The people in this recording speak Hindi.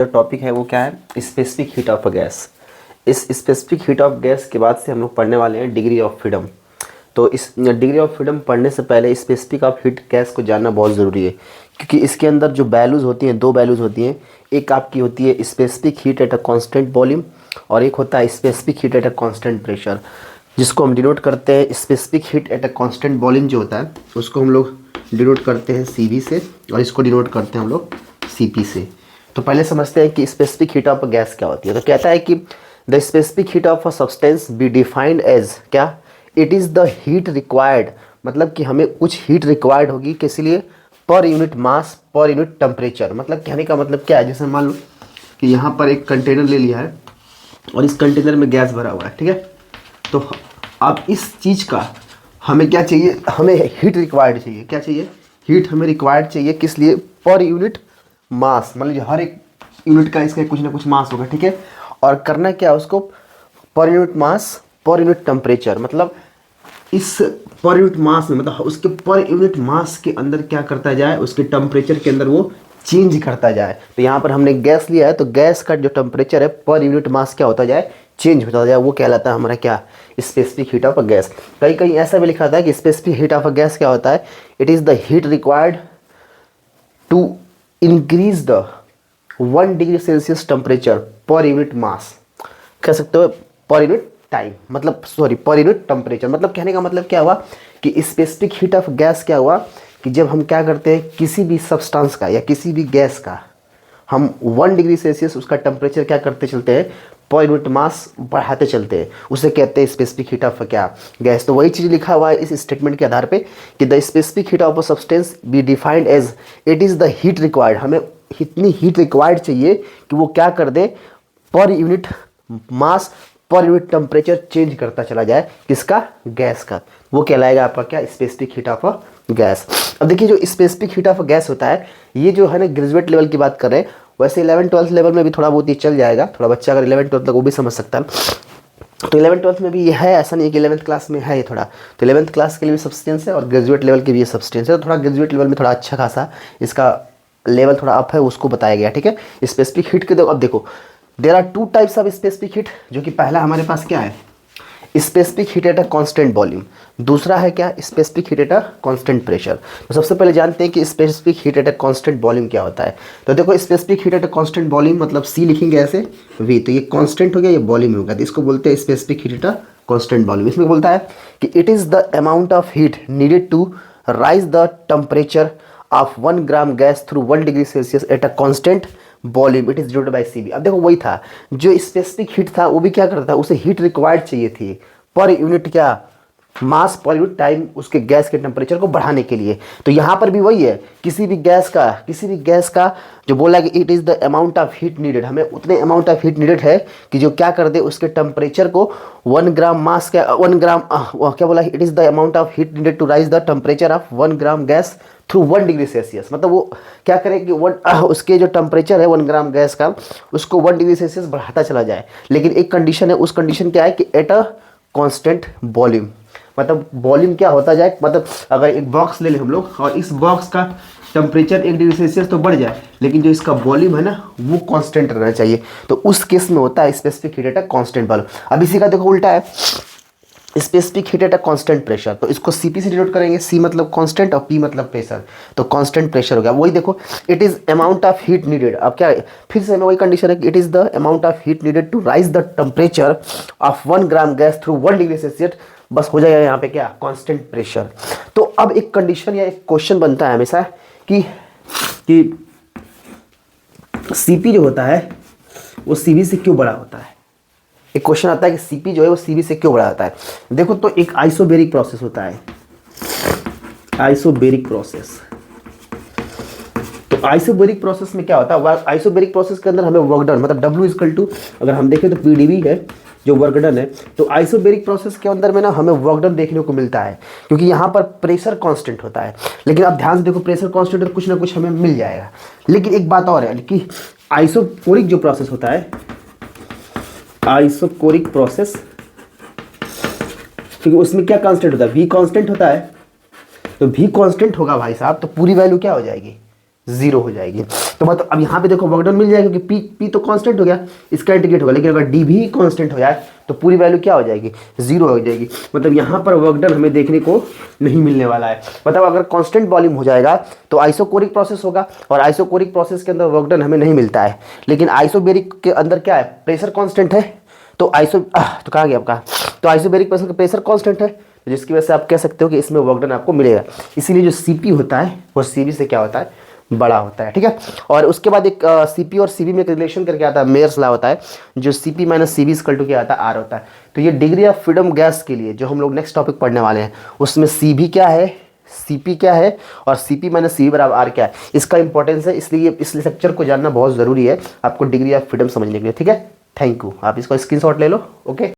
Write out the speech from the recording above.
जो टॉपिक है वो क्या है, specific heat of a gas. इस स्पेसिफिक हीट ऑफ गैस के बाद से हम लोग पढ़ने वाले हैं डिग्री ऑफ फ्रीडम। तो इस डिग्री ऑफ फ्रीडम पढ़ने से पहले स्पेसिफिक ऑफ हीट गैस को जानना बहुत ज़रूरी है, क्योंकि इसके अंदर जो वैल्यूज़ होती हैं, दो वैल्यूज़ होती हैं। एक आपकी होती है specific heat at a constant volume, और एक होता है specific heat at a constant pressure, जिसको हम डिनोट करते हैं specific heat at a constant volume जो होता है उसको हम लोग डिनोट करते हैं CV से, और इसको डिनोट करते हैं हम लोग CP से। तो पहले समझते हैं कि specific heat of a gas क्या होती है। तो कहता है कि the specific heat of a substance be defined as क्या, it is the heat required, मतलब कि हमें कुछ हीट रिक्वायर्ड होगी किस लिए, पर यूनिट मास पर यूनिट टेम्परेचर। मतलब कहने का मतलब क्या है, जैसे मान लो कि यहाँ पर एक कंटेनर ले लिया है और इस कंटेनर में गैस भरा हुआ है, ठीक है। तो अब इस चीज़ का हमें क्या चाहिए, हमें हीट रिक्वायर्ड चाहिए। क्या चाहिए, हीट हमें रिक्वायर्ड चाहिए किस लिए, पर यूनिट मास, मतलब हर एक यूनिट का इसका कुछ ना कुछ मास होगा, ठीक है। और करना क्या उसको, पर यूनिट मास पर यूनिट टेम्परेचर, मतलब इस पर यूनिट मास में, मतलब उसके पर यूनिट मास के अंदर क्या करता जाए, उसके टेम्परेचर के अंदर वो चेंज करता जाए। तो यहाँ पर हमने गैस लिया है, तो गैस का जो टेम्परेचर है पर यूनिट मास क्या होता जाए, चेंज होता जाए, वो कहलाता है हमारा क्या, specific heat of a gas. कहीं कहीं ऐसा भी लिखा था है कि specific heat of a gas क्या होता है, it is the heat required to increase the 1 degree Celsius temperature per unit mass, कह सकते हो पर यूनिट टाइम, मतलब सॉरी पर यूनिट टेम्परेचर। मतलब कहने का मतलब क्या हुआ कि स्पेसिफिक हीट ऑफ गैस क्या हुआ कि जब हम क्या करते हैं किसी भी सब्सटेंस का या किसी भी गैस का हम 1 डिग्री सेल्सियस उसका टेम्परेचर क्या करते चलते हैं, पर यूनिट मास बढ़ाते चलते हैं, उसे कहते हैं स्पेसिफिक हीट ऑफ क्या, गैस। तो वही चीज़ लिखा हुआ है इस स्टेटमेंट के आधार पे कि the specific heat of a substance be defined as it is the heat required, हमें इतनी हीट रिक्वायर्ड चाहिए कि वो क्या कर दे, पर यूनिट मास पर यूनिट टेम्परेचर चेंज करता चला जाए, किसका, गैस का। वो कहलाएगा आपका क्या, specific heat of a gas. अब देखिए जो specific heat of a gas होता है, ये जो है ना ग्रेजुएट लेवल की बात कर रहे हैं, वैसे 11th-12th लेवल में भी थोड़ा बहुत ये चल जाएगा, थोड़ा बच्चा अगर 11th-12th तक वो भी समझ सकता है। तो 11th-12th में भी ये है, ऐसा नहीं है कि 11th क्लास में है ये थोड़ा, तो 11th क्लास के लिए भी सब्सटेंस है और ग्रेजुएट लेवल के भी ये सब्सटेंस है। तो थोड़ा ग्रेजुएट लेवल में थोड़ा अच्छा खासा इसका लेवल थोड़ा अप है, उसको बताया गया, ठीक है। स्पेसिफिक हीट के अब देखो there are 2 types of specific heat, जो कि पहला हमारे पास क्या है, specific heat at a constant volume, दूसरा है क्या, specific heat at a constant pressure. तो सबसे पहले जानते हैं कि specific heat at a constant volume क्या होता है। तो देखो specific heat at a constant volume मतलब C लिखेंगे ऐसे V, तो ये कांस्टेंट हो गया, ये वॉल्यूम होगा, तो इसको बोलते हैं specific heat at a constant volume. इसमें बोलता है कि it is the amount of heat needed to raise the temperature of 1 gram gas through 1 degree Celsius at a constant volume, it is denoted by CV। अब देखो वही था, जो स्पेसिफिक हीट था वो भी क्या करता है, उसे हीट रिक्वायर्ड चाहिए थी पर यूनिट क्या, मास पर यूनिट टाइम, उसके गैस के टेम्परेचर को बढ़ाने के लिए। तो यहाँ पर भी वही है, किसी भी गैस का जो बोला है कि it is the amount of heat needed, हमें उतने अमाउंट ऑफ हीट नीडेड है कि जो क्या कर दे, उसके टेम्परेचर को 1 ग्राम मास का 1 ग्राम क्या बोला, it is the amount of heat needed to raise the temperature of 1 gram gas through 1 degree Celsius. मतलब वो क्या करे कि उसके जो टेम्परेचर है 1 ग्राम गैस का, उसको 1 डिग्री सेल्सियस बढ़ाता चला जाए। लेकिन एक कंडीशन है, उस कंडीशन क्या है कि एट अ कांस्टेंट वॉल्यूम, मतलब वॉल्यूम क्या होता जाए, मतलब अगर एक बॉक्स ले लें हम लोग और इस बॉक्स का टेम्परेचर 1 डिग्री सेल्सियस तो बढ़ जाए, लेकिन जो इसका वॉल्यूम है ना वो कांस्टेंट रहना चाहिए। तो उस केस में होता है specific heat at a constant volume. अब इसी का देखो उल्टा है, specific heat at a constant pressure, तो इसको CP से डिनोट करेंगे, C मतलब कांस्टेंट और P मतलब प्रेशर, तो कांस्टेंट प्रेशर हो गया। वही देखो it is amount of heat needed, अब क्या है, फिर से हमें वही कंडीशन है कि it is the amount of heat needed to raise the temperature of 1 gram gas through 1 degree Celsius, बस हो जाएगा यहाँ पे क्या, कांस्टेंट प्रेशर। तो अब एक कंडीशन या एक क्वेश्चन बनता है हमेशा कि CP जो होता है वो CV से क्यों बड़ा होता है। एक क्वेश्चन आता है कि CP जो है वो CV से क्यों बड़ा होता है। देखो तो एक आइसोबेरिक प्रोसेस होता है, आइसोबेरिक प्रोसेस। तो आइसोबेरिक प्रोसेस में क्या होता है, आइसोबेरिक प्रोसेस के अंदर हमें वर्क डन मतलब W इक्वल टू, अगर हम देखें तो PdV है जो वर्क डन है। तो आइसोबेरिक प्रोसेस के अंदर में ना हमें वर्क डन देखने को मिलता है, क्योंकि यहाँ पर प्रेशर कांस्टेंट होता है। लेकिन अब ध्यान से देखो, प्रेशर कांस्टेंट तो कुछ ना कुछ हमें मिल जाएगा, लेकिन एक बात और है कि आइसोकोरिक जो प्रोसेस होता है, आइसोकोरिक प्रोसेस, क्योंकि उसमें क्या कांस्टेंट होता है, V कांस्टेंट होता है। तो V कांस्टेंट होगा भाई साहब, तो पूरी वैल्यू क्या हो जाएगी, 0 हो जाएगी। तो मतलब अब यहाँ पे देखो वर्क डन मिल जाएगा क्योंकि पी तो कांस्टेंट हो गया, इसका इंटीग्रेट होगा, लेकिन अगर डी भी कांस्टेंट हो जाए तो पूरी वैल्यू क्या हो जाएगी, 0 हो जाएगी। मतलब यहाँ पर वर्क डन हमें देखने को नहीं मिलने वाला है। मतलब अगर कांस्टेंट वॉल्यूम हो जाएगा तो आइसोकोरिक प्रोसेस होगा, और आइसोकोरिक प्रोसेस के अंदर वर्क डन हमें नहीं मिलता है। लेकिन आइसोबेरिक के अंदर क्या है, प्रेशर कांस्टेंट है, तो तो कहाँ गया आपका, तो आइसोबेरिक प्रेशर कांस्टेंट है, तो जिसकी वजह से आप कह सकते हो कि इसमें वर्क डन आपको मिलेगा। इसीलिए जो सीपी होता है वो सीबी से क्या होता है, बड़ा होता है। ठीक है, और उसके बाद एक सीपी और सीबी में एक रिलेशन करके आता है, मेयर्स लॉ होता है, जो CP minus CB equal to क्या आता है, आर होता है। तो ये डिग्री ऑफ फ्रीडम गैस के लिए जो हम लोग नेक्स्ट टॉपिक पढ़ने वाले हैं, उसमें सीबी क्या है, सीपी क्या है, और सीपी माइनस सीबी बराबर आर क्या है, इसका इंपॉर्टेंस है। इसलिए इस लेक्चर को जानना बहुत ज़रूरी है आपको डिग्री ऑफ फ्रीडम समझने के लिए। ठीक है, थैंक यू। आप इसका स्क्रीनशॉट ले लो। ओके।